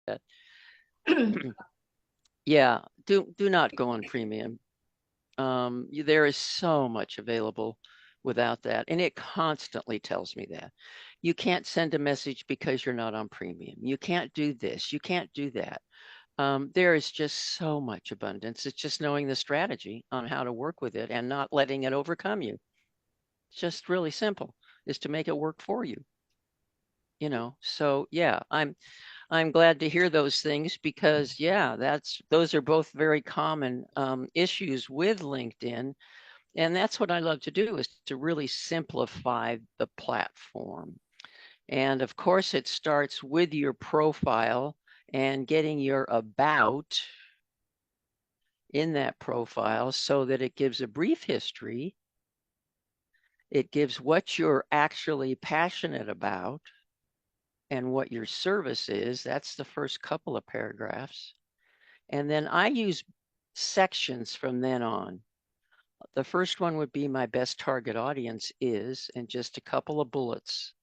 that. Yeah, do not go on premium. There is so much available without that, and it constantly tells me that. You can't send a message because you're not on premium. You can't do this. You can't do that. There is just so much abundance. It's just knowing the strategy on how to work with it and not letting it overcome you. It's just really simple, is to make it work for you. So yeah, I'm glad to hear those things because yeah, those are both very common issues with LinkedIn. And that's what I love to do, is to really simplify the platform. And of course, it starts with your profile and getting your about in that profile so that it gives a brief history. It gives what you're actually passionate about and what your service is. That's the first couple of paragraphs. And then I use sections from then on. The first one would be my best target audience is, and just a couple of bullets.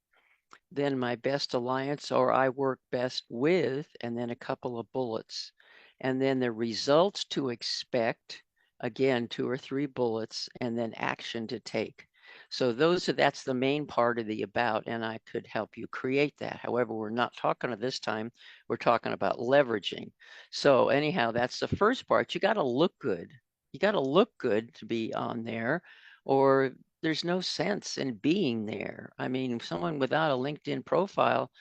Then my best alliance, or I work best with, and then a couple of bullets. And then the results to expect, again, 2 or 3 bullets, and then action to take. So that's the main part of the about, and I could help you create that. However, we're not talking at this time, we're talking about leveraging. So anyhow, that's the first part. You got to look good. You got to look good to be on there, or there's no sense in being there. I mean, someone without a LinkedIn profile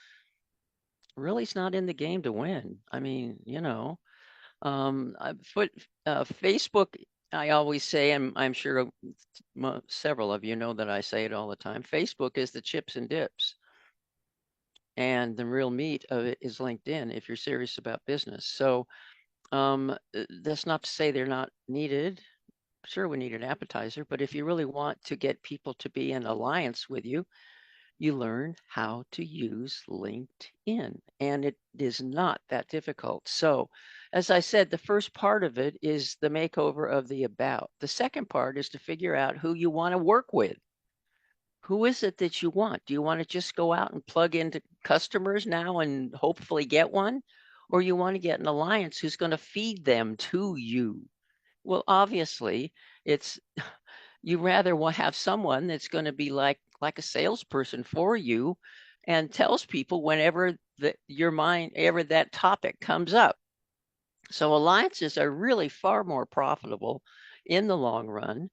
really is not in the game to win. I mean, Facebook, I always say, and I'm sure several of you know that I say it all the time, Facebook is the chips and dips. And the real meat of it is LinkedIn if you're serious about business. So that's not to say they're not needed. Sure, we need an appetizer, but if you really want to get people to be in alliance with you, you learn how to use LinkedIn, and it is not that difficult. So, as I said, the first part of it is the makeover of the about. The second part is to figure out who you want to work with. Who is it that you want? Do you want to just go out and plug into customers now and hopefully get one? Or you want to get an alliance who's going to feed them to you? Well, obviously, it's you rather have someone that's going to be like a salesperson for you and tells people whenever your mind ever that topic comes up. So alliances are really far more profitable in the long run.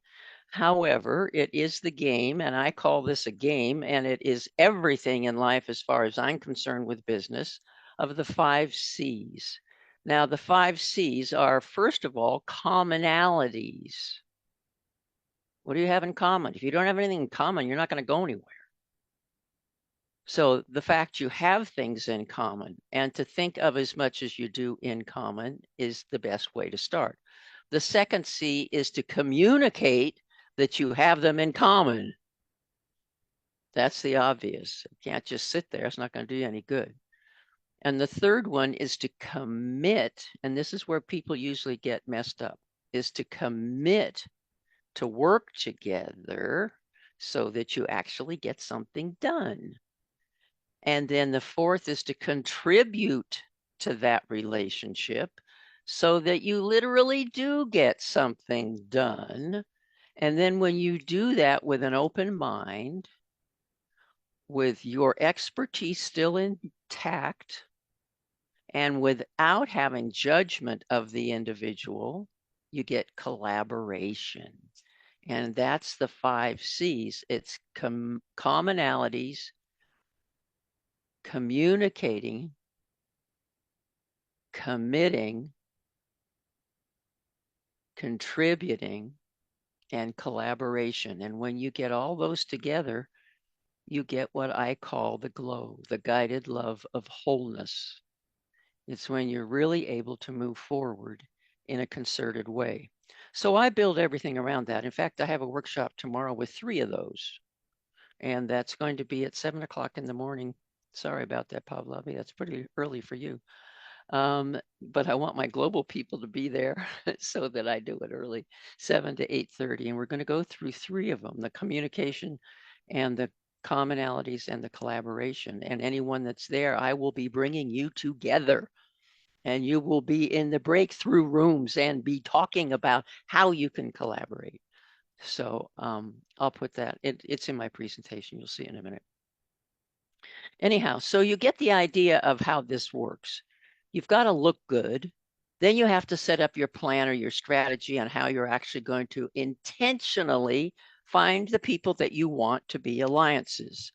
However, it is the game, and I call this a game, and it is everything in life as far as I'm concerned with business, of the 5 C's. Now, the 5 C's are, first of all, commonalities. What do you have in common? If you don't have anything in common, you're not going to go anywhere. So the fact you have things in common and to think of as much as you do in common is the best way to start. The second C is to communicate that you have them in common. That's the obvious. You can't just sit there. It's not going to do you any good. And the third one is to commit, and this is where people usually get messed up, is to commit to work together so that you actually get something done. And then the fourth is to contribute to that relationship so that you literally do get something done. And then when you do that with an open mind, with your expertise still intact, and without having judgment of the individual, you get collaboration. And that's the 5 C's. It's commonalities, communicating, committing, contributing, and collaboration. And when you get all those together, you get what I call the glow, the guided love of wholeness. It's when you're really able to move forward in a concerted way. So I build everything around that. In fact, I have a workshop tomorrow with 3 of those, and that's going to be at 7 o'clock in the morning. Sorry about that, Pavlovi. That's pretty early for you. But I want my global people to be there so that I do it early, 7 to 8:30. And we're going to go through 3 of them, the communication and the commonalities and the collaboration. And anyone that's there, I will be bringing you together. and you will be in the breakthrough rooms and be talking about how you can collaborate. So I'll put that, it's in my presentation. You'll see in a minute. Anyhow, so you get the idea of how this works. You've got to look good. Then you have to set up your plan or your strategy on how you're actually going to intentionally find the people that you want to be alliances.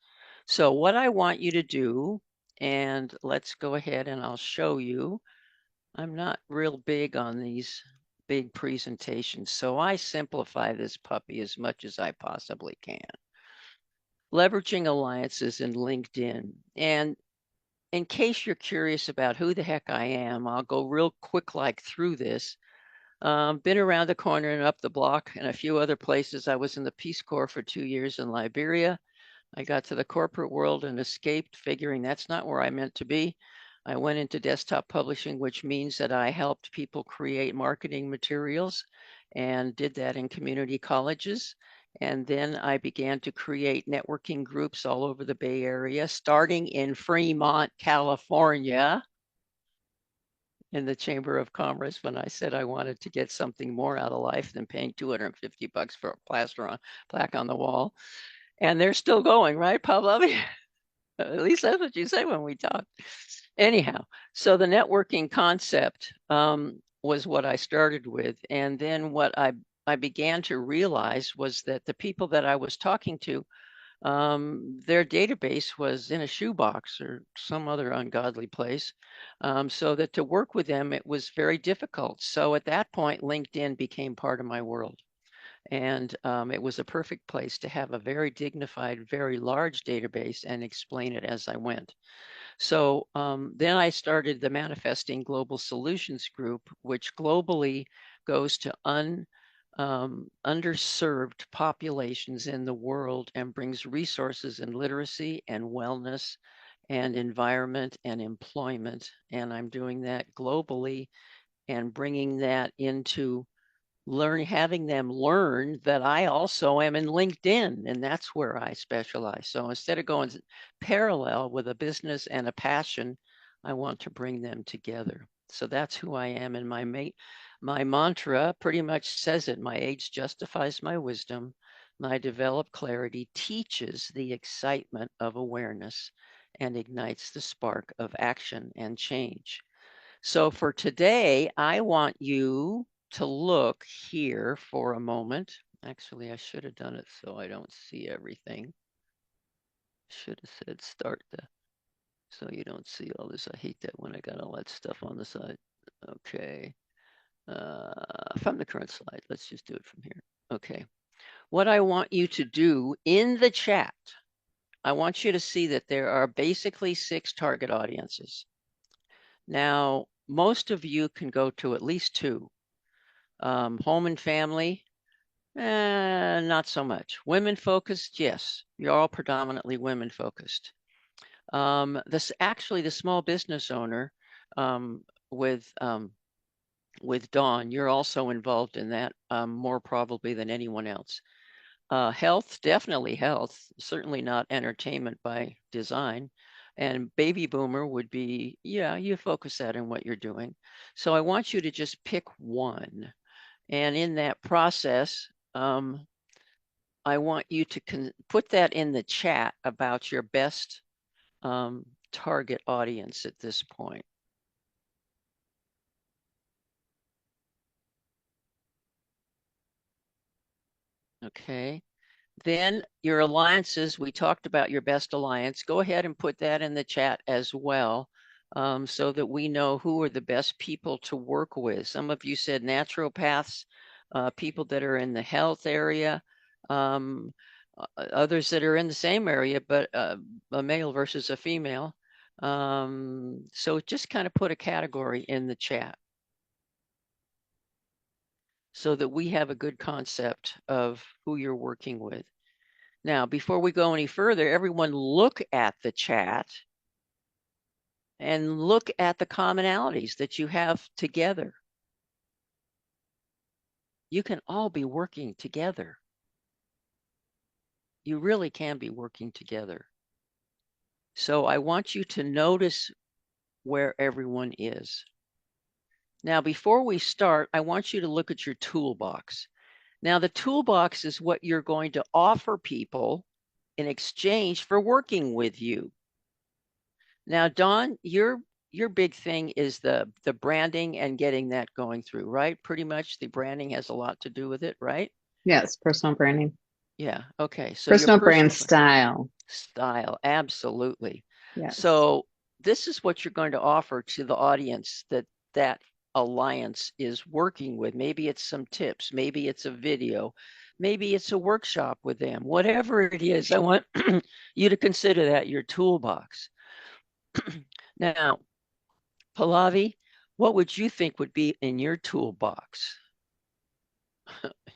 So what I want you to do, and let's go ahead and I'll show you. I'm not real big on these big presentations, so I simplify this puppy as much as I possibly can. Leveraging alliances in LinkedIn. And in case you're curious about who the heck I am, I'll go real quick like through this. Been around the corner and up the block and a few other places. I was in the Peace Corps for 2 years in Liberia. I got to the corporate world and escaped, figuring that's not where I meant to be. I went into desktop publishing, which means that I helped people create marketing materials and did that in community colleges. And then I began to create networking groups all over the Bay Area, starting in Fremont, California, in the Chamber of Commerce when I said I wanted to get something more out of life than paying $250 for a plaque on the wall. And they're still going, right, Pablo? At least that's what you say when we talk. Anyhow, so the networking concept was what I started with. And then what I began to realize was that the people that I was talking to, their database was in a shoebox or some other ungodly place. So that to work with them, it was very difficult. So at that point, LinkedIn became part of my world. And it was a perfect place to have a very dignified, very large database and explain it as I went. So then I started the Manifesting Global Solutions Group, which globally goes to underserved populations in the world and brings resources in literacy and wellness and environment and employment. And I'm doing that globally and bringing that into having them learn that I also am in LinkedIn, and that's where I specialize. So instead of going parallel with a business and a passion, I want to bring them together. So that's who I am, and my mantra pretty much says it. My age justifies my wisdom. My developed clarity teaches the excitement of awareness and ignites the spark of action and change. So for today, I want you to look here for a moment. Actually, I should have done it so I don't see everything. Should have said start so you don't see all this. I hate that when I got all that stuff on the side. Okay. From the current slide, let's just do it from here. Okay. What I want you to do in the chat, I want you to see that there are basically 6 target audiences. Now, most of you can go to at least 2. Home and family, not so much. Women focused, yes. You're all predominantly women focused. Actually, the small business owner um, with Dawn, you're also involved in that more probably than anyone else. Health, definitely health, certainly not entertainment by design. And baby boomer would be, yeah, you focus that in what you're doing. So I want you to just pick one. And in that process, I want you to put that in the chat about your best target audience at this point. Okay. Then your alliances, we talked about your best alliance. Go ahead and put that in the chat as well, so that we know who are the best people to work with. Some of you said naturopaths, people that are in the health area, others that are in the same area, but a male versus a female. So just kind of put a category in the chat so that we have a good concept of who you're working with. Now, before we go any further, everyone look at the chat and look at the commonalities that you have together. You can all be working together. You really can be working together. So I want you to notice where everyone is. Now, before we start, I want you to look at your toolbox. Now, the toolbox is what you're going to offer people in exchange for working with you. Now, Dawn, your big thing is the branding and getting that going through, right? Pretty much the branding has a lot to do with it, right? Yes, personal branding. Yeah. Okay. So your Personal brand personal style. style, absolutely. Yes. So this is what you're going to offer to the audience that alliance is working with. Maybe it's some tips, maybe it's a video, maybe it's a workshop with them. Whatever it is, I want you to consider that your toolbox. Now, Pallavi, what would you think would be in your toolbox?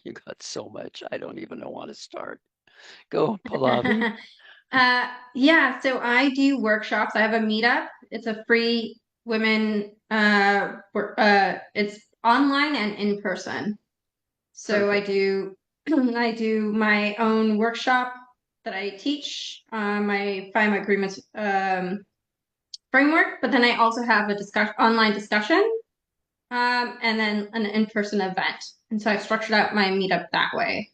You got so much. I don't even know how to start. Go, Pallavi. Yeah, so I do workshops. I have a meetup. It's a free women it's online and in person. So I Perfect. do I do my own workshop that I teach my FIMA agreements framework, but then I also have a online discussion and then an in-person event. And so I've structured out my meetup that way.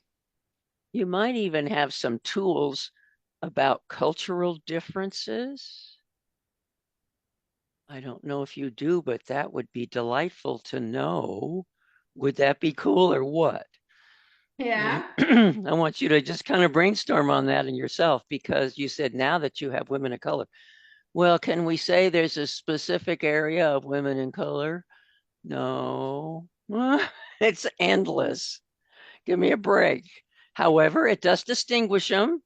You might even have some tools about cultural differences. I don't know if you do, but that would be delightful to know. Would that be cool or what? Yeah. I want you to just kind of brainstorm on that in yourself because you said now that you have women of color. Well, can we say there's a specific area of women in color? No, it's endless. Give me a break. However, it does distinguish them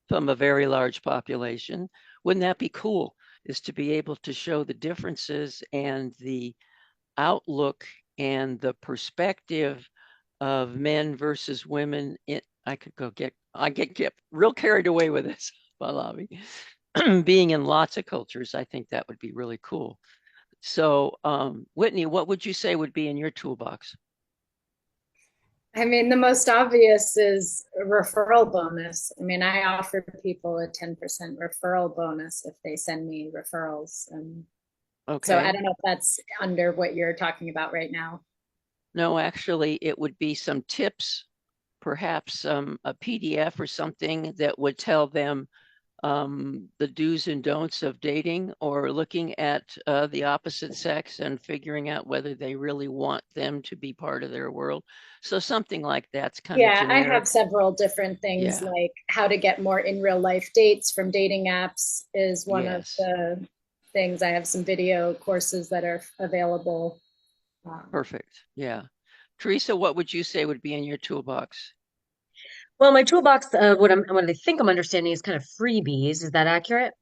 from a very large population. Wouldn't that be cool? Is to be able to show the differences and the outlook and the perspective of men versus women. I get real carried away with this, Balavi. Being in lots of cultures, I think that would be really cool. So, Whitney, what would you say would be in your toolbox? I mean, the most obvious is a referral bonus. I mean, I offer people a 10% referral bonus if they send me referrals. And so I Okay. don't know if that's under what you're talking about right now. No, actually, it would be some tips, perhaps a PDF or something that would tell them the do's and don'ts of dating or looking at the opposite sex and figuring out whether they really want them to be part of their world. So something like that's kind of Yeah, I have generic. several different things Yeah. like how to get more in real life dates from dating apps is one of Yes. the things. I have some video courses that are available. Perfect. Yeah. Teresa, what would you say would be in your toolbox? Well, my toolbox, what I think I'm understanding is kind of freebies. Is that accurate?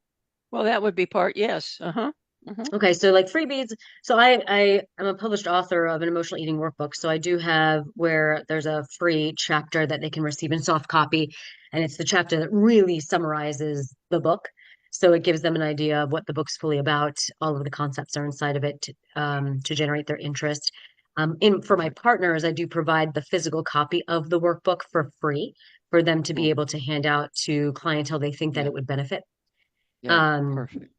Well, that would be part. Yes. Uh-huh. Uh-huh. Okay, so like freebies. So I am a published author of an emotional eating workbook. So I do have where there's a free chapter that they can receive in soft copy, and it's the chapter that really summarizes the book. So it gives them an idea of what the book's fully about. All of the concepts are inside of it to generate their interest. For my Perfect. partners, I do provide the physical copy of the workbook for free for them to be Cool. able to hand out to clientele they think that Yeah. it would benefit. Yeah. Um, Perfect.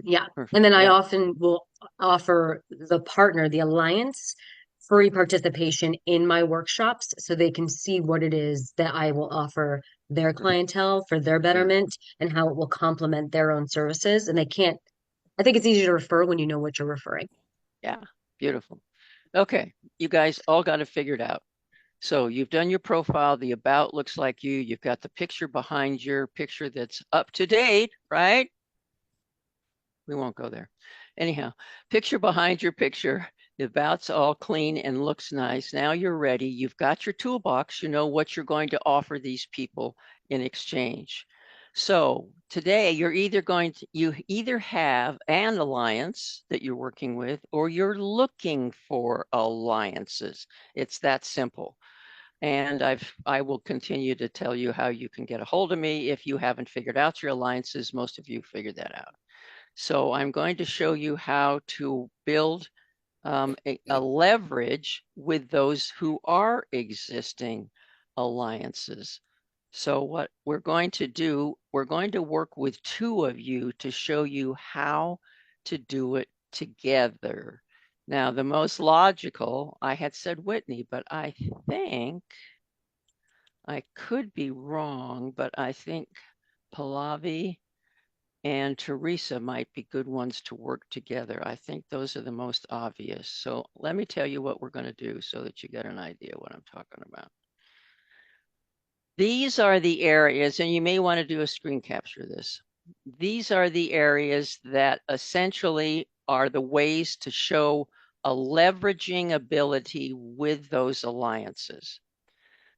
yeah. And Perfect. then I Yeah. often will offer the partner, the alliance, free participation in my workshops so they can see what it is that I will offer their Perfect. clientele for their Yeah. betterment and how it will complement their own services. And they can't, I think it's easier to refer when you know what you're referring. Yeah. Beautiful. Okay. You guys all got it figured out. So you've done your profile. The about looks like you. You've got the picture behind your picture that's up to date, right? We won't go there. Anyhow, picture behind your picture. The about's all clean and looks nice. Now you're ready. You've got your toolbox. You know what you're going to offer these people in exchange. So today you either have an alliance that you're working with or you're looking for alliances. It's that simple. And I will continue to tell you how you can get a hold of me if you haven't figured out your alliances. Most of you figured that out. So I'm going to show you how to build a leverage with those who are existing alliances. So what we're going to do, we're going to work with two of you to show you how to do it together. Now, the most logical, I had said Whitney, but I think I could be wrong, but I think Pallavi and Teresa might be good ones to work together. I think those are the most obvious. So let me tell you what we're going to do so that you get an idea what I'm talking about. These are the areas, and you may want to do a screen capture of this. These are the areas that essentially are the ways to show a leveraging ability with those alliances.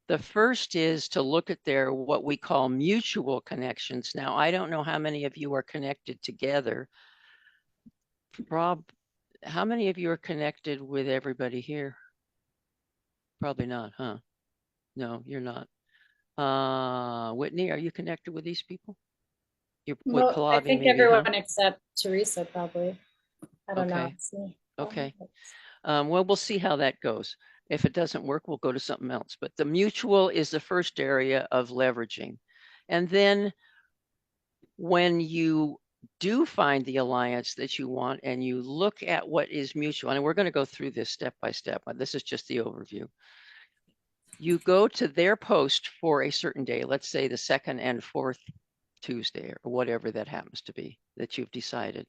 The first is to look at their what we call mutual connections. Now, I don't know how many of you are connected together. Rob, how many of you are connected with everybody here? Probably not, huh? No, you're not. Whitney, are you connected with these people? You're with Well, I Pallavi, think maybe, huh? everyone except Teresa, probably. I don't know. Okay. It's me. Okay. Well, we'll see how that goes. If it doesn't work, we'll go to something else. But the mutual is the first area of leveraging. And then when you do find the alliance that you want and you look at what is mutual, and we're going to go through this step by step, but this is just the overview. You go to their post for a certain day, let's say the second and fourth Tuesday or whatever that happens to be that you've decided.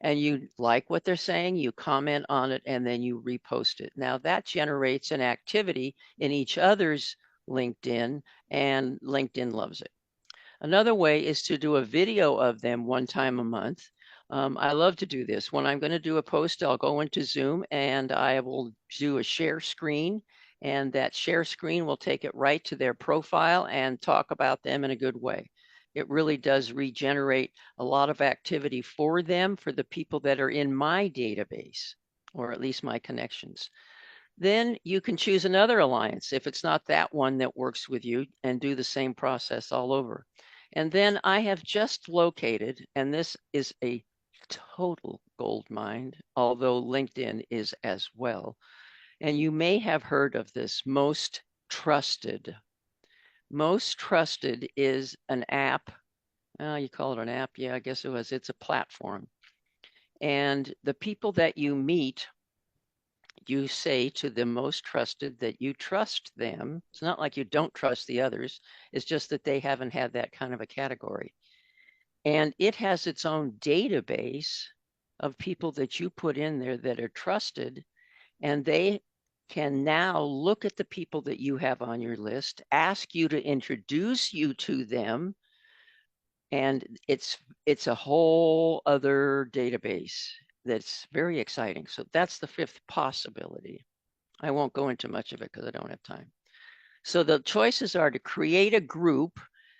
And you like what they're saying, you comment on it, and then you repost it. Now that generates an activity in each other's LinkedIn, and LinkedIn loves it. Another way is to do a video of them one time a month. I love to do this. When I'm going to do a post, I'll go into Zoom and I will do a share screen. And that share screen will take it right to their profile and talk about them in a good way. It really does regenerate a lot of activity for them, for the people that are in my database, or at least my connections. Then you can choose another alliance if it's not that one that works with you, and do the same process all over. And then I have just located, and this is a total gold mine, although LinkedIn is as well. And you may have heard of this, Most Trusted. Most Trusted is an app. You call it an app? Yeah, I guess it was. It's a platform. And the people that you meet, you say to the most trusted that you trust them. It's not like you don't trust the others. It's just that they haven't had that kind of a category. And it has its own database of people that you put in there that are trusted. And they can now look at the people that you have on your list, ask you to introduce you to them. And it's a whole other database that's very exciting. So that's the fifth possibility. I won't go into much of it because I don't have time. So the choices are to create a group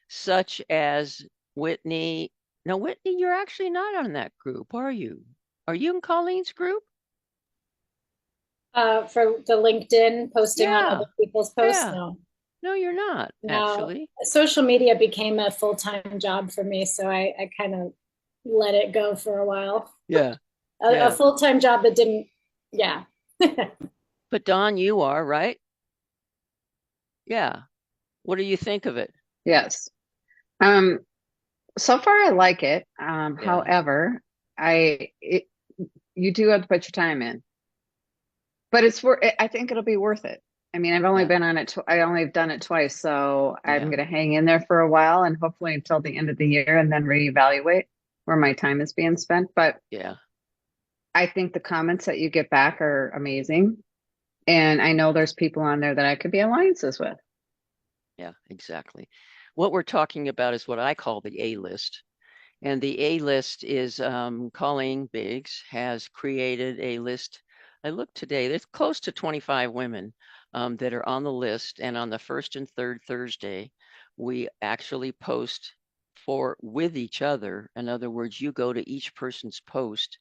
such as Whitney. Now, Whitney, you're actually not on that group, are you? Are you in Colleen's group? For the LinkedIn posting on Yeah, other people's posts, yeah. no. No, you're not, No, actually. social media became a full-time job for me, so I kind of let it go for a while. Yeah, A yeah. full-time job that didn't, yeah. But Dawn, you are, right? Yeah. What do you think of it? Yes. Um, so far I like it. Yeah. However, you do have to put your time in. But I think it'll be worth it. I mean, I've only Yeah. been on it. I only have done it twice, so I'm Yeah. going to hang in there for a while and hopefully until the end of the year and then reevaluate where my time is being spent. But Yeah. I think the comments that you get back are amazing. And I know there's people on there that I could be alliances with. Yeah, exactly. What we're talking about is what I call the A list. And the A list is Colleen Biggs has created a list. I looked today, there's close to 25 women that are on the list. And on the first and third Thursday, we actually post with each other. In other words, you go to each person's post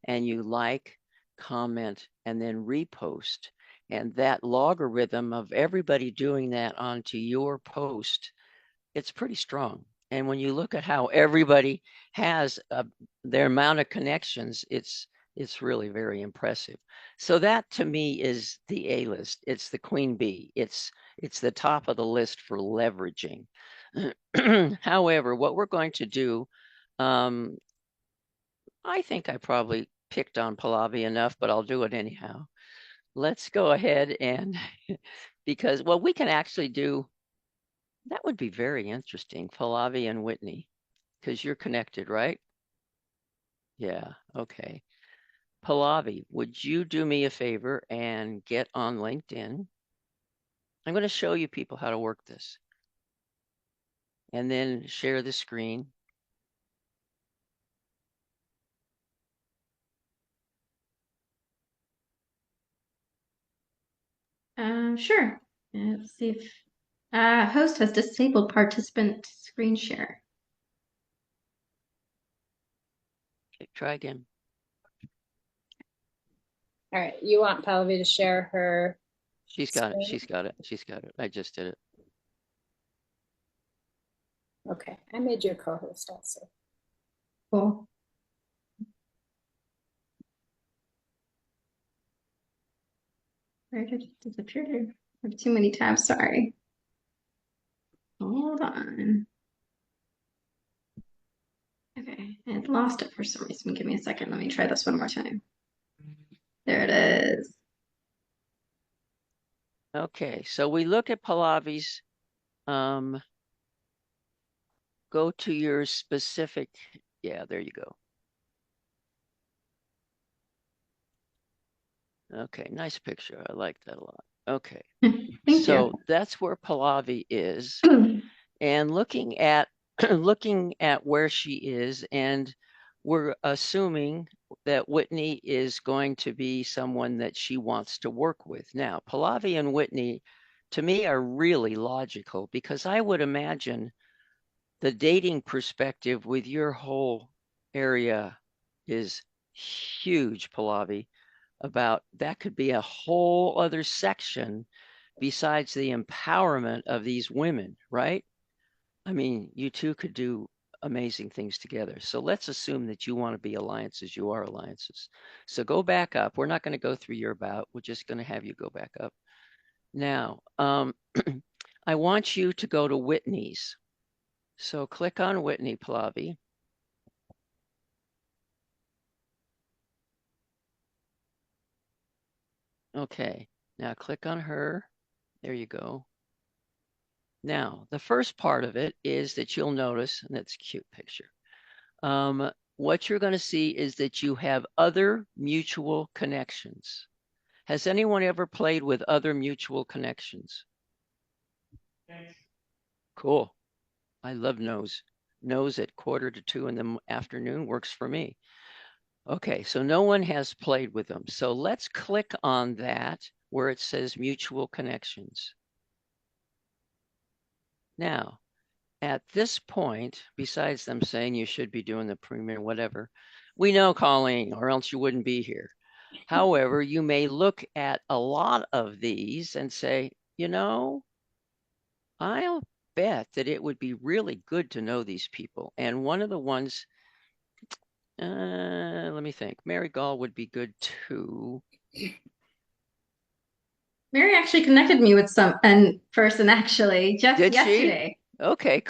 and you like, comment, and then repost. And that logarithm of everybody doing that onto your post, it's pretty strong. And when you look at how everybody has their amount of connections, it's really very impressive. So that to me is the A list. It's the queen bee. It's the top of the list for leveraging. However, what we're going to do, I think I probably picked on Pallavi enough, but I'll do it anyhow. Let's go ahead and because, well, we can actually do, that would be very interesting, Pallavi and Whitney, because you're connected, right? Yeah, okay. Pallavi, would you do me a favor and get on LinkedIn? I'm going to show you people how to work this. And then share the screen. Sure. Let's see if host has disabled participant screen share. Okay, try again. All right, you want Pallavi to share her She's got it. screen? She's got it. She's got it. I just did it. Okay, I made you a co-host also. Cool. Where did it disappear? I have too many tabs, sorry. Hold on. Okay, I lost it for some reason. Give me a second. Let me try this one more time. There it is. Okay, so we look at Pallavi's, go to your specific, yeah, there you go. Okay, nice picture. I like that a lot. Okay, Thank so that's where Pallavi is. you. And looking at looking at where she is, and we're assuming that Whitney is going to be someone that she wants to work with. Now, Pallavi and Whitney, to me, are really logical because I would imagine the dating perspective with your whole area is huge, Pallavi. About that could be a whole other section besides the empowerment of these women, right? I mean, you two could do amazing things together. So let's assume that you want to be alliances. You are alliances. So go back up. We're not going to go through your bout. We're just going to have you go back up. Now, I want you to go to Whitney's. So click on Whitney, Pallavi. Okay, now click on her. There you go. Now, the first part of it is that you'll notice, and that's a cute picture. What you're going to see is that you have other mutual connections. Has anyone ever played with other mutual connections? Cool. I love nose. Nose at 1:45 in the afternoon works for me. Okay, so no one has played with them. So let's click on that where it says mutual connections. Now, at this point, besides them saying you should be doing the premiere, whatever, we know, Colleen, or else you wouldn't be here. However, you may look at a lot of these and say, you know, I'll bet that it would be really good to know these people. And one of the ones, let me think, Mary Gall would be good too. Mary actually connected me with some person actually just Did she? yesterday. Okay,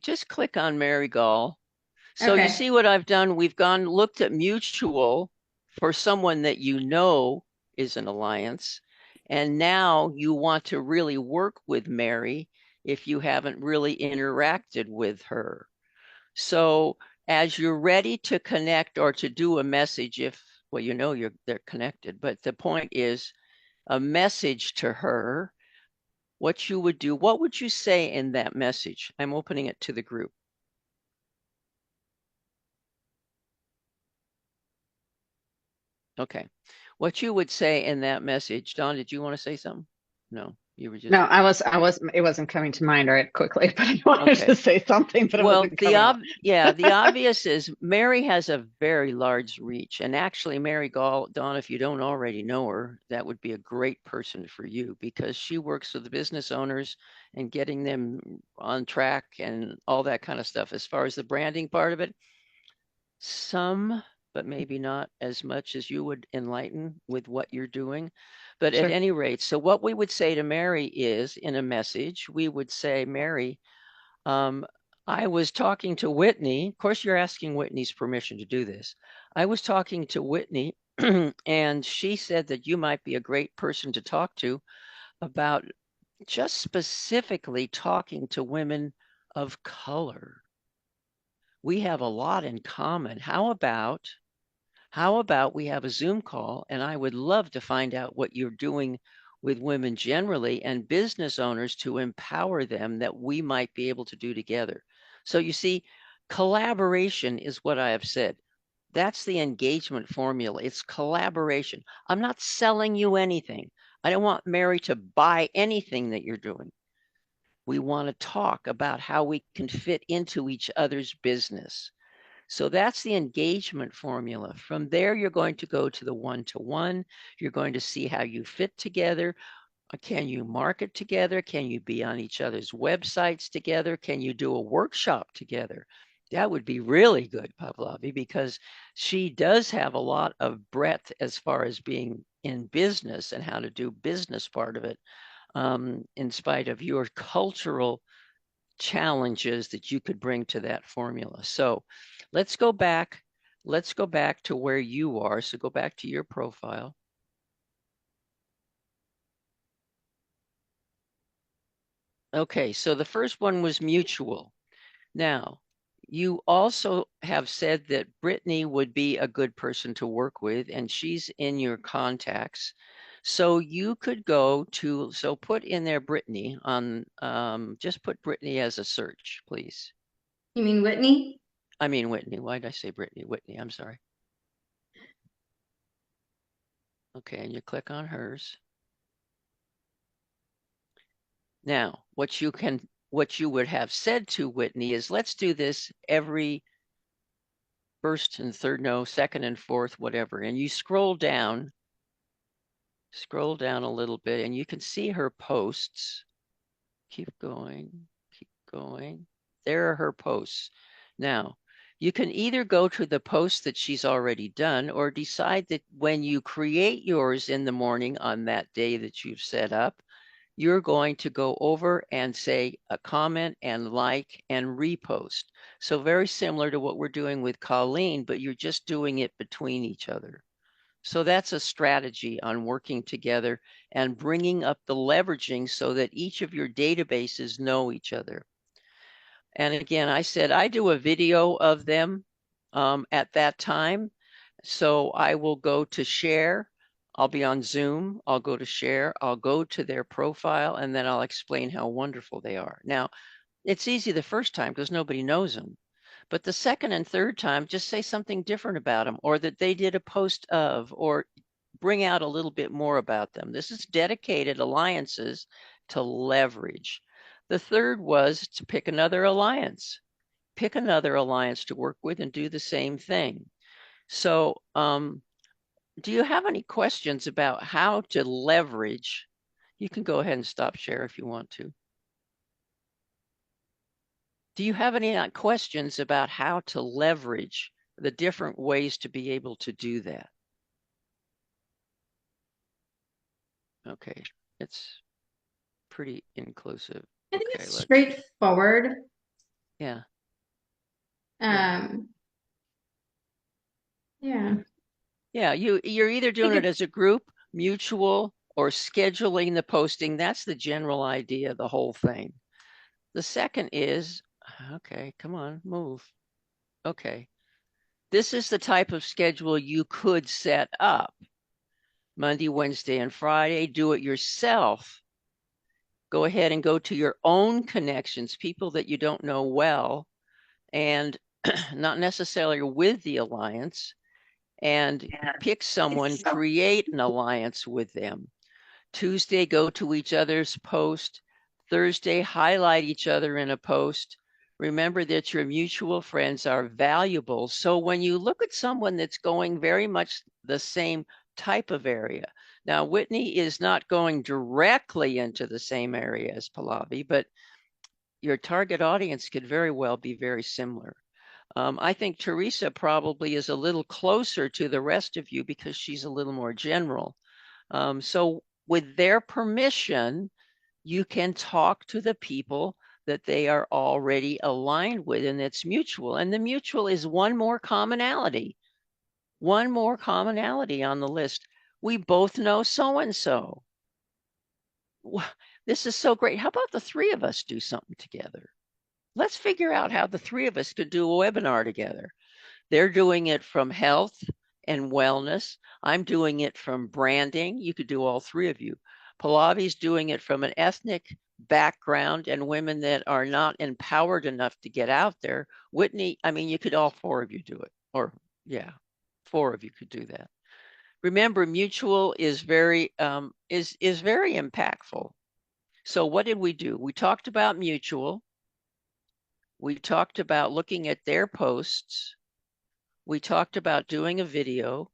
just click on Mary Gall. So you Okay. see what I've done? We've looked at mutual for someone that you know is an alliance. And now you want to really work with Mary if you haven't really interacted with her. So as you're ready to connect or to do a message, well, you know they're connected, but the point is a message to her, what you would do, what would you say in that message? I'm opening it to the group. Okay. What you would say in that message, Don, did you want to say something? No, you were just. No, it wasn't coming to mind right quickly, but I wanted Okay. to say something, but it Well, wasn't coming up. the obvious is Mary has a very large reach. And actually, Mary Gall, Don, if you don't already know her, that would be a great person for you because she works with the business owners and getting them on track and all that kind of stuff. As far as the branding part of it, some, but maybe not as much as you would enlighten with what you're doing. But at Sure. any rate, so what we would say to Mary is in a message, we would say, Mary, I was talking to Whitney. Of course, you're asking Whitney's permission to do this. I was talking to Whitney and she said that you might be a great person to talk to about just specifically talking to women of color. We have a lot in common. How about we have a Zoom call and I would love to find out what you're doing with women generally and business owners to empower them that we might be able to do together. So you see, collaboration is what I have said. That's the engagement formula. It's collaboration. I'm not selling you anything. I don't want Mary to buy anything that you're doing. We want to talk about how we can fit into each other's business. So that's the engagement formula. From there, you're going to go to the one-to-one. You're going to see how you fit together. Can you market together? Can you be on each other's websites together? Can you do a workshop together? That would be really good, Pavlovi, because she does have a lot of breadth as far as being in business and how to do business part of it, in spite of your cultural challenges that you could bring to that formula. So let's go back. Let's go back to where you are. So go back to your profile. Okay, so the first one was mutual. Now, you also have said that Brittany would be a good person to work with, and she's in your contacts. So you could go to, so put in there Brittany on, just put Brittany as a search, please. You mean Whitney? I mean Whitney. Why did I say Brittany? Whitney, I'm sorry. Okay, and you click on hers. Now, what you would have said to Whitney is, let's do this every first and third, no, second and fourth, whatever. And you scroll down a little bit, and you can see her posts. Keep going, keep going. There are her posts. Now, you can either go to the post that she's already done or decide that when you create yours in the morning on that day that you've set up, you're going to go over and say a comment and like and repost. So very similar to what we're doing with Colleen, but you're just doing it between each other. So that's a strategy on working together and bringing up the leveraging so that each of your databases know each other. And again, I said I do a video of them at that time. So I will go to share. I'll be on Zoom. I'll go to share. I'll go to their profile, and then I'll explain how wonderful they are. Now, it's easy the first time because nobody knows them. But the second and third time, just say something different about them, or that they did a post of, or bring out a little bit more about them. This is dedicated alliances to leverage. The third was to pick another alliance. Pick another alliance to work with and do the same thing. So, do you have any questions about how to leverage? You can go ahead and stop share if you want to. Do you have any questions about how to leverage the different ways to be able to do that? Okay, it's pretty inclusive. I think Okay, it's straightforward. Yeah. Um, yeah. Yeah, you're either doing it as a group, mutual, or scheduling the posting. That's the general idea, the whole thing. The second is, okay, come on, move. Okay. This is the type of schedule you could set up. Monday, Wednesday, and Friday, do it yourself. Go ahead and go to your own connections, people that you don't know well, and not necessarily with the alliance, and pick someone, create an alliance with them. Tuesday, go to each other's post. Thursday, highlight each other in a post. Remember that your mutual friends are valuable. So when you look at someone that's going very much the same type of area, now Whitney is not going directly into the same area as Pallavi, but your target audience could very well be very similar. I think Teresa probably is a little closer to the rest of you because she's a little more general. So with their permission, you can talk to the people that they are already aligned with, and it's mutual. And the mutual is one more commonality. One more commonality on the list. We both know so-and-so. This is so great. How about the three of us do something together? Let's figure out how the three of us could do a webinar together. They're doing it from health and wellness. I'm doing it from branding. You could do all three of you. Pallavi's doing it from an ethnic background and women that are not empowered enough to get out there. Whitney, I mean, you could all four of you do it. Or yeah, four of you could do that. Remember, mutual is very very impactful. So what did we do? We talked about mutual. We talked about looking at their posts. We talked about doing a video,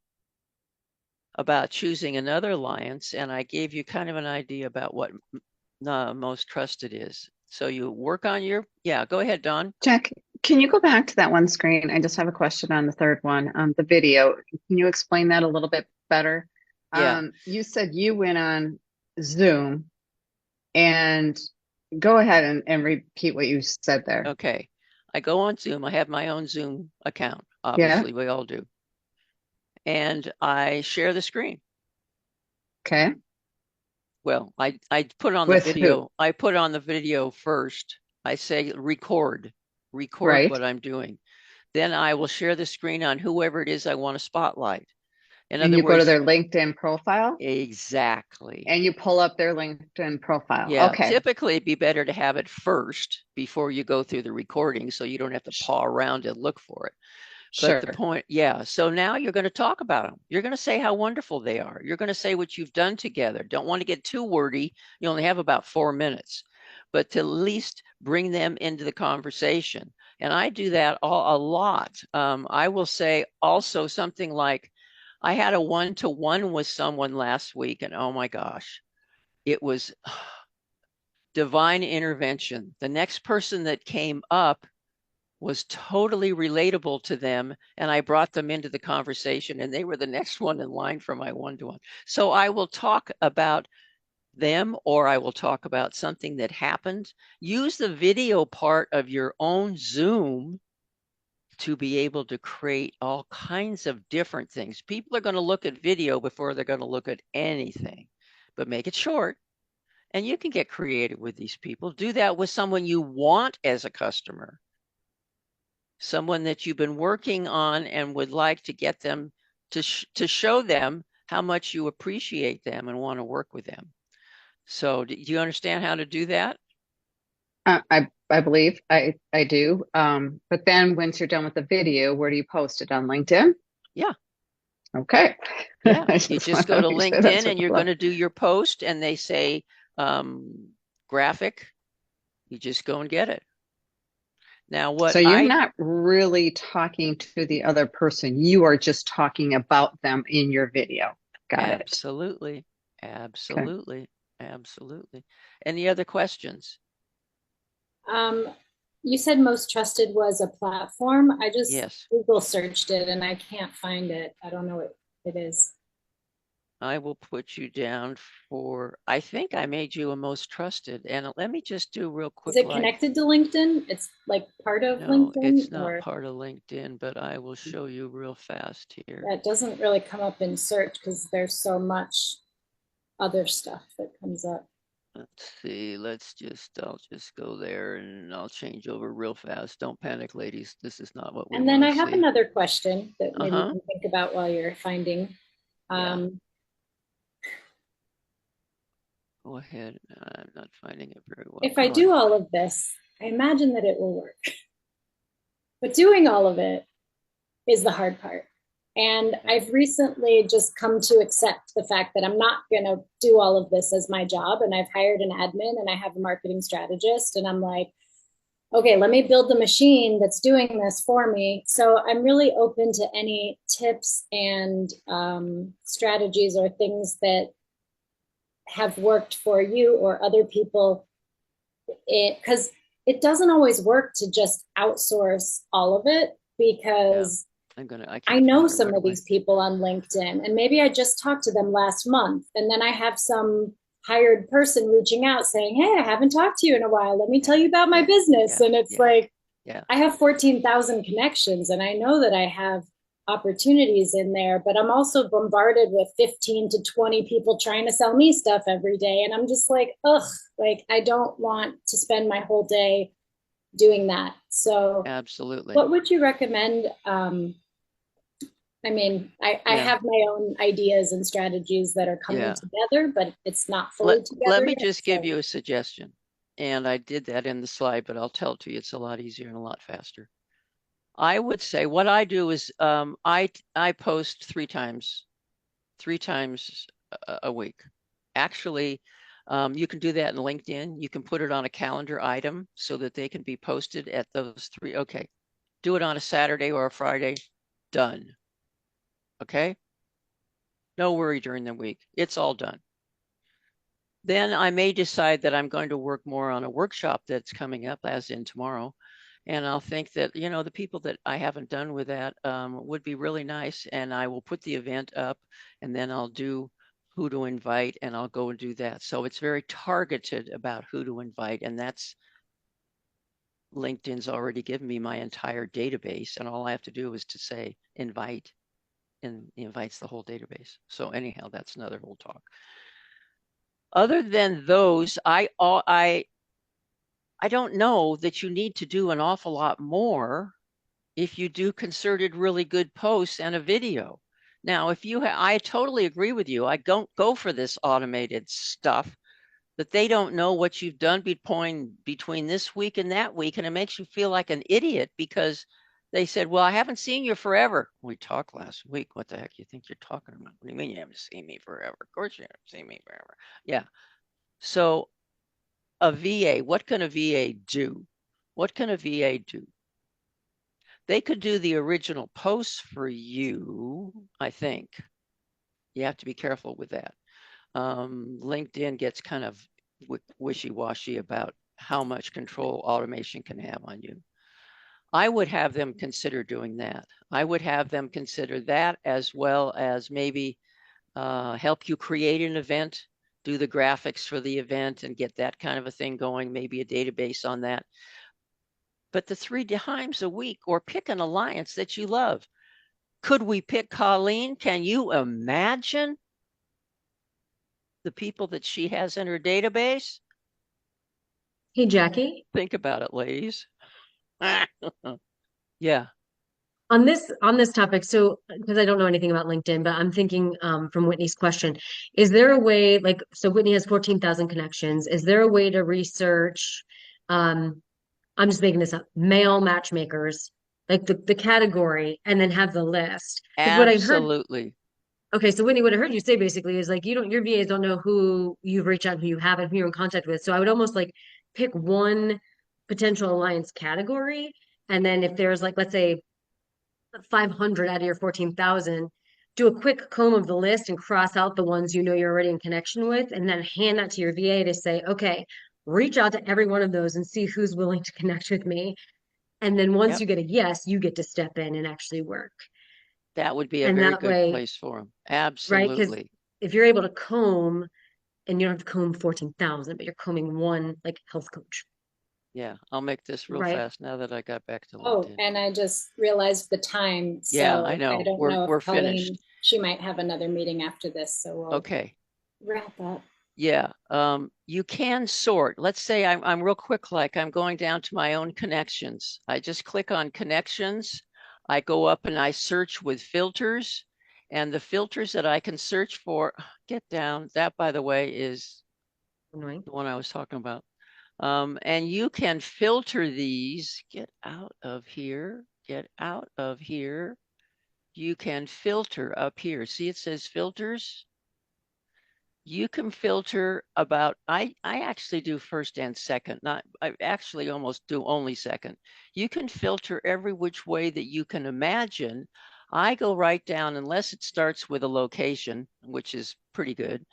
about choosing another alliance, and I gave you kind of an idea about what most trusted is. So you work on your, yeah, go ahead, Dawn. Jacque, can you go back to that one screen? I just have a question on the third one, the video. Can you explain that a little bit better? Yeah. You said you went on Zoom, and go ahead and repeat what you said there. Okay. I go on Zoom. I have my own Zoom account. Yeah. Obviously, we all do. And I share the screen. Okay. Well, I put on the With video. who? I put on the video first. I say record Right. what I'm doing. Then I will share the screen on whoever it is I want to spotlight. In And other you go to words, their LinkedIn profile exactly. and you pull up their LinkedIn profile. Yeah, Okay. typically it'd be better to have it first before you go through the recording so you don't have to paw around and look for it. But the Sure. point, yeah. So now you're going to talk about them. You're going to say how wonderful they are. You're going to say what you've done together. Don't want to get too wordy. You only have about 4 minutes, but to at least bring them into the conversation. And I do that a lot. I will say also something like, I had a one-to-one with someone last week, and oh my gosh, it was divine intervention. The next person that came up was totally relatable to them, and I brought them into the conversation, and they were the next one in line for my one-to-one. So I will talk about them, or I will talk about something that happened. Use the video part of your own Zoom to be able to create all kinds of different things. People are going to look at video before they're going to look at anything, but make it short. And you can get creative with these people. Do that with someone you want as a customer, someone that you've been working on and would like to get them to show them how much you appreciate them and want to work with them. So do you understand how to do that? I believe I do. But then once you're done with the video, where do you post it on LinkedIn? Yeah. Okay. Yeah. I You just want go to make sure that's LinkedIn what and you're the going to do your post and they say graphic. You just go and get it. Now, what So you're not really talking to the other person. You are just talking about them in your video. Got it. Absolutely. Absolutely. Absolutely. Any other questions? You said most trusted was a platform. I just Yes. Google searched it and I can't find it. I don't know what it is. I will put you down for, I think I made you a most trusted. And let me just do real quick. Is it connected to LinkedIn? It's like part of No, LinkedIn, it's not or part of LinkedIn, but I will show you real fast here. that doesn't really come up in search because there's so much other stuff that comes up. Let's see, I'll just go there and I'll change over real fast. Don't panic, ladies. This is not what we And then want I to have see. another question that maybe you Uh-huh. can think about while you're finding. Yeah. Go ahead. I'm not finding it very well. If I do all of this, I imagine that it will work. But doing all of it is the hard part. And I've recently just come to accept the fact that I'm not going to do all of this as my job. And I've hired an admin and I have a marketing strategist. And I'm like, okay, let me build the machine that's doing this for me. So I'm really open to any tips and strategies or things that have worked for you or other people. Because it doesn't always work to just outsource all of it, because I know some of these people on LinkedIn and maybe I just talked to them last month and then I have some hired person reaching out saying, hey, I haven't talked to you in a while. Let me tell you about my business. And it's like, I have 14,000 connections and I know that I have opportunities in there, but I'm also bombarded with 15 to 20 people trying to sell me stuff every day. And I'm just like, ugh, like I don't want to spend my whole day doing that. So Absolutely. what would you recommend? I mean, I Yeah. have my own ideas and strategies that are coming Yeah. together, but it's not fully together Let me yet, just so. give you a suggestion. And I did that in the slide, but I'll tell it to you. It's a lot easier and a lot faster. I would say what I do is I post three times a week. Actually, you can do that in LinkedIn. You can put it on a calendar item so that they can be posted at those three. Okay. Do it on a Saturday or a Friday. Done. Okay. No worry during the week. It's all done. Then I may decide that I'm going to work more on a workshop that's coming up, as in tomorrow. And I'll think that, you know, the people that I haven't done with that would be really nice. And I will put the event up and then I'll do who to invite and I'll go and do that. So it's very targeted about who to invite. And that's LinkedIn's already given me my entire database. And all I have to do is to say invite, and it invites the whole database. So anyhow, that's another whole talk. Other than those, I don't know that you need to do an awful lot more if you do concerted really good posts and a video. Now, if you I totally agree with you. I don't go for this automated stuff that they don't know what you've done between this week and that week, and it makes you feel like an idiot because they said, well, I haven't seen you forever. We talked last week. What the heck you think you're talking about? What do you mean you haven't seen me forever? Of course you haven't seen me forever. Yeah. So a VA, what can a VA do? What can a VA do? They could do the original posts for you, I think. You have to be careful with that. LinkedIn gets kind of wishy-washy about how much control automation can have on you. I would have them consider doing that. I would have them consider that as well as maybe help you create an event, do the graphics for the event and get that kind of a thing going, maybe a database on that. But the 3 times a week, or pick an alliance that you love. Could we pick Colleen? Can you imagine the people that she has in her database? Hey, Jackie, Think about it, ladies. Yeah, on this topic, so because I don't know anything about LinkedIn, but I'm thinking from Whitney's question, is there a way, like, so Whitney has 14,000 connections. Is there a way to research, I'm just making this up, male matchmakers, like the category, and then have the list? Because what I heard, absolutely. okay, so Whitney, what I heard you say basically is like you don't, your VAs don't know who you've reached out, who you haven't, who you're in contact with. So I would almost like pick one potential alliance category, and then if there's like, let's say 500 out of your 14,000, do a quick comb of the list and cross out the ones you know you're already in connection with, and then hand that to your VA to say, okay, reach out to every one of those and see who's willing to connect with me. And then once Yep, you get a yes, you get to step in and actually work. that would be a And very that good way, place for them. right? Because Absolutely. if you're able to comb, and you don't have to comb 14,000, but you're combing one like health coach, Yeah, I'll make this real right? fast now that I got back to Oh, LinkedIn. and I just realized the time, Yeah, I so I know. don't know if We're Colleen, finished. she might have another meeting after this, so we'll Okay. wrap up. Yeah, you can sort. Let's say I'm real quick, like I'm going down to my own connections. I just click on connections. I go up and I search with filters, and the filters that I can search for, get down. That, by the way, is Annoying. the one I was talking about. And you can filter these. Get out of here. Get out of here. You can filter up here. See, it says filters. You can filter about, I actually do first and second, not, I actually almost do only second. You can filter every which way that you can imagine. I go right down, unless it starts with a location, which is pretty good.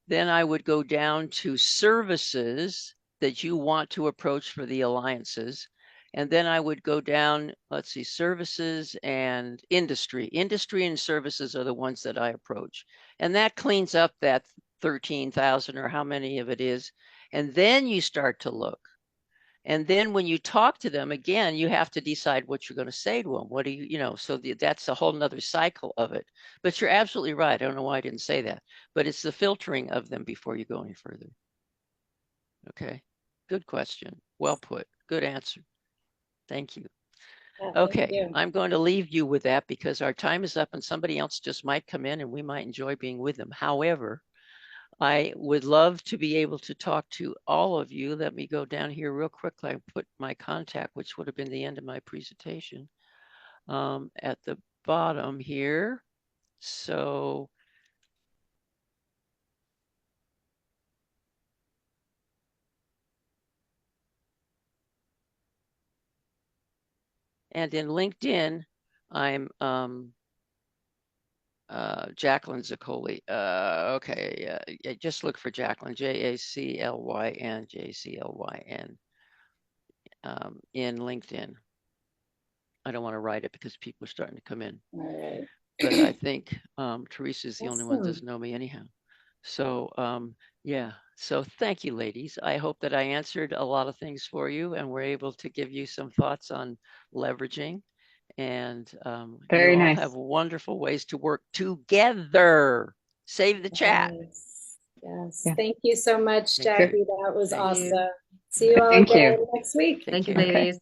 Then I would go down to services that you want to approach for the alliances. And then I would go down, let's see, services and industry. Industry and services are the ones that I approach. And that cleans up that 13,000 or how many of it is. And then you start to look. And then when you talk to them again, you have to decide what you're going to say to them. What do you, so that's a whole nother cycle of it. But you're absolutely right. I don't know why I didn't say that, but it's the filtering of them before you go any further. Okay. Good question. Well put. Good answer. Thank you. Yeah, thank Okay, you. I'm going to leave you with that because our time is up and somebody else just might come in and we might enjoy being with them. However, I would love to be able to talk to all of you. Let me go down here real quickly. I put my contact, which would have been the end of my presentation, at the bottom here. So and in LinkedIn, I'm Jacqueline Zoccoli. Okay, just look for Jacqueline, Jaclyn, Jclyn, in LinkedIn. I don't want to write it because people are starting to come in. All right. But I think Teresa is the only one that Awesome. doesn't know me anyhow. So yeah, so thank you, ladies. I hope that I answered a lot of things for you and we're able to give you some thoughts on leveraging. And you Very all nice. have wonderful ways to work together. Save the chat. Yes. Yes. Yeah. Thank you so much, Thank you. Jackie. That was Thank you. awesome. See you all Thank you. again next week. Take Thank you, care. Okay. ladies.